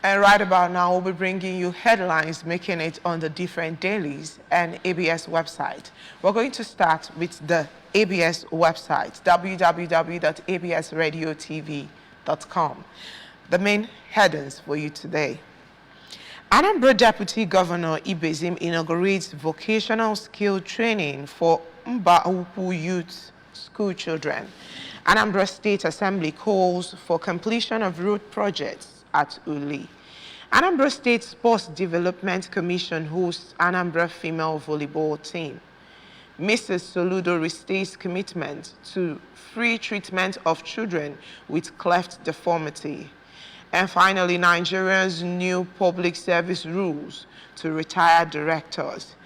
And right about now, we'll be bringing you headlines making it on the different dailies and ABS website. We're going to start with the ABS website, www.absradiotv.com. The main headings for you today. Anambra Deputy Governor Ibezim inaugurates vocational skill training for Mba youth school children. Anambra State Assembly calls for completion of road projects at Uli. Anambra State Sports Development Commission hosts Anambra female volleyball team. Mrs. Soludo restates commitment to free treatment of children with cleft deformity. And finally, Nigeria's new public service rules to retired directors.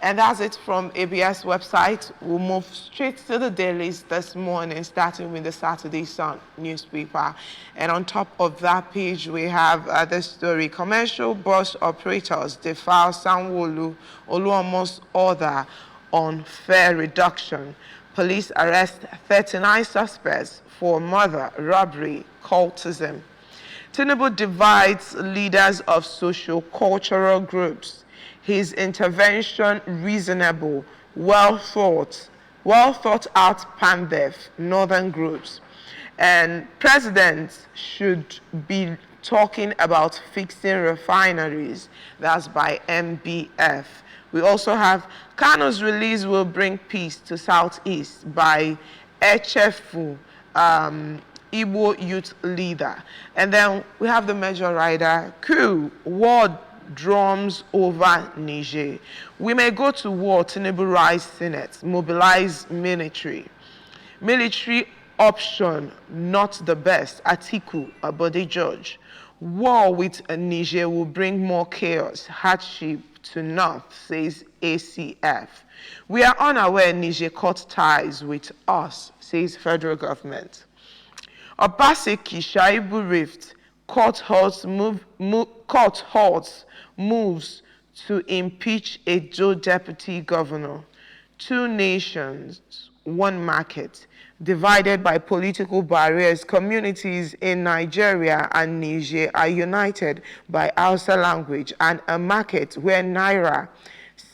And that's it from ABS website. We'll move straight to the dailies this morning, starting with the Saturday Sun newspaper. And on top of that page, we have this story. Commercial bus operators defile Sanwo-Olu Oluomo's order on fare reduction. Police arrest 39 suspects for murder, robbery, cultism. Tinubu divides leaders of socio-cultural groups. His intervention reasonable, well thought out Pandev, northern groups. And presidents should be talking about fixing refineries. That's by MBF. We also have Kano's release will bring peace to Southeast by Echefu, Igbo youth leader. And then we have the major rider, coup, war drums over Niger. We may go to war, Tinubu rise Senate, mobilize military. Military option, not the best, Atiku, Abode George. War with Niger will bring more chaos, hardship to North, says ACF. We are unaware Niger cut ties with us, says federal government. Obaseki Shaibu Rift, court halts moves to impeach a Joe deputy governor. Two nations, one market. Divided by political barriers, communities in Nigeria and Niger are united by Hausa language and a market where Naira,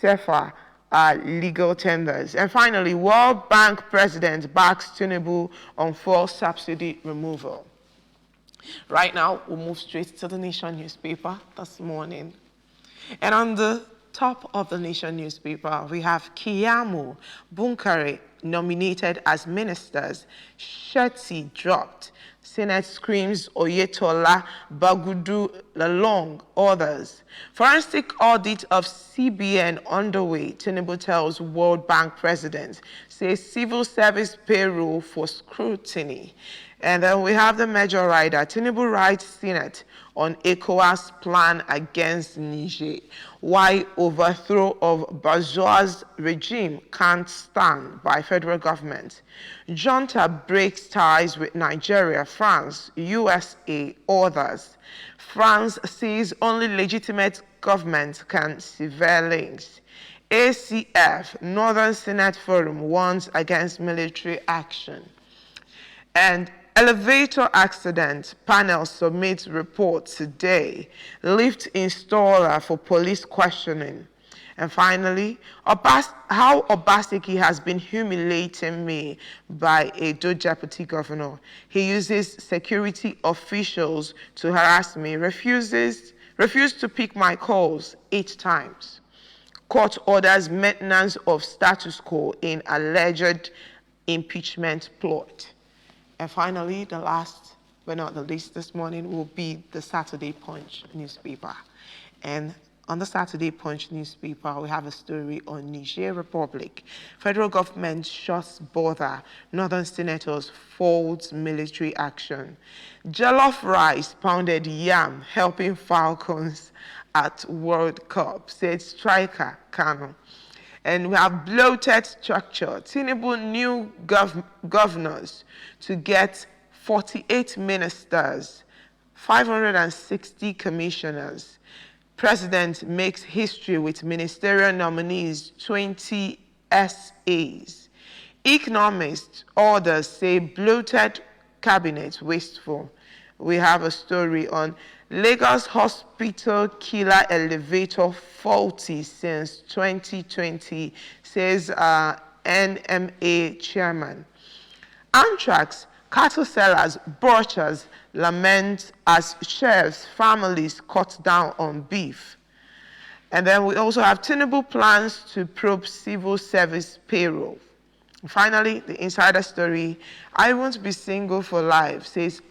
Sefa are legal tenders. And finally, World Bank president backs Tinubu on fuel subsidy removal. Right now, we'll move straight to the Nation newspaper this morning. And on the top of the Nation newspaper, we have Kiyamu Bunkare nominated as ministers. Shetty dropped. Senate screams Oyetola, Bagudu, Lalong, others. Forensic audit of CBN underway, Tinubu tells World Bank president. Says civil service payroll for scrutiny. And then we have the major rider. Tinubu writes Senate on ECOWAS plan against Niger. Why overthrow of Bazoum's regime can't stand by federal government. Junta breaks ties with Nigeria, France, USA, others. France says only legitimate government can sever links. ACF, Northern Senate Forum, warns against military action. And elevator accident panel submits report today. Lift installer for police questioning. And finally, how Obaseki has been humiliating me by a Edo deputy governor. He uses security officials to harass me, refused to pick my calls 8 times. Court orders maintenance of status quo in alleged impeachment plot. And finally, the last but not the least this morning will be the Saturday Punch newspaper. And on the Saturday Punch newspaper, we have a story on Niger Republic. Federal government shuts border. Northern senators folds military action. Jollof rice, pounded yam, helping Falcons at World Cup, said striker Kano. And we have bloated structure. Tinubu new governors to get 48 ministers, 560 commissioners. President makes history with ministerial nominees, 20 SAs. Economists orders say bloated cabinet wasteful. we have a story on Lagos hospital killer elevator faulty since 2020, says NMA chairman. Anthrax, cattle sellers, butchers lament as chefs' families cut down on beef. And then we also have Tinubu plans to probe civil service payroll. Finally, the insider story, I won't be single for life, says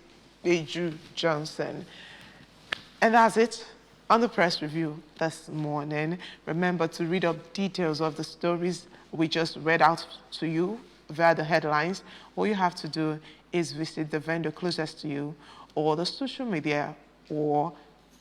Beju Johnson. And that's it on the press review this morning. Remember to read up details of the stories we just read out to you via the headlines. All you have to do is visit the vendor closest to you or the social media or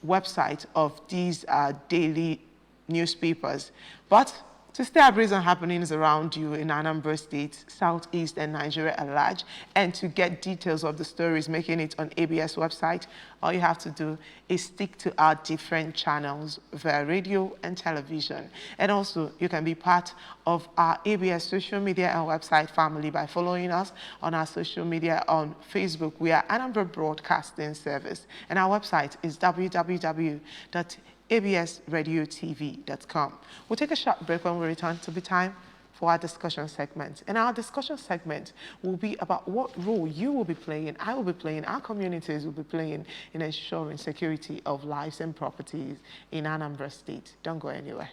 website of these daily newspapers. But to stay abreast on happenings around you in Anambra State, Southeast, and Nigeria at large, and to get details of the stories making it on ABS website, all you have to do is stick to our different channels via radio and television. And also, you can be part of our ABS social media and website family by following us on our social media. On Facebook, we are Anambra Broadcasting Service, and our website is www.absradiotv.com. We'll take a short break. When we return, to be time for our discussion segment. And our discussion segment will be about what role you will be playing, I will be playing, our communities will be playing in ensuring security of lives and properties in Anambra State. Don't go anywhere.